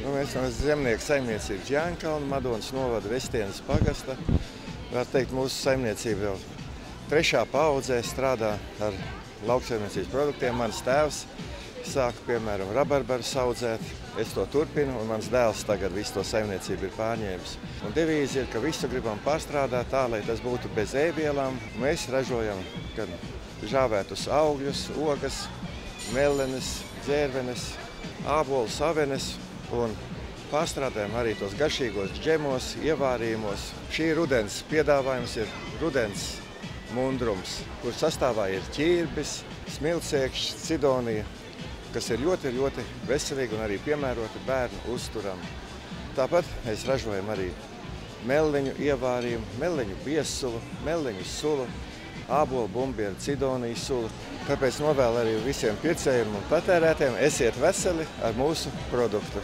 Mēs no zemnieku saimniecības Jāņkalna, Madonas novada Vestienas pagasta. Var teikt, mūsu saimniecība jau 3. paudzē strādā ar lauksaimniecības produktiem. Mans tēvs sāka, piemēram, rabarbarus audzēt. Es to turpinu, un mans dēls tagad visu to saimniecību ir pārņēmis. Un devīze ir, ka visu gribam pārstrādāt tā, lai tas būtu bez ēvielām. Mēs ražojam gan žāvētus augļus, ogas, melenes, dzērvenes, ābolus, avenes un pārstrādājam arī tos garšīgos džemos, ievārījumos. Šī rudens piedāvājums ir rudens mundrums, kur sastāvā ir ķirbis, smiltsiekšs, cidonija, kas ir ļoti, ļoti veselīgi un arī piemēroti bērnu uzturam. Tāpat mēs ražojam arī melliņu ievārījumu, melliņu biezsulu, melliņu sulu, ābolu bumbieru, cidonijas sulu. Tāpēc novēlu arī visiem pircējiem un patērētājiem esiet veseli ar mūsu produktu.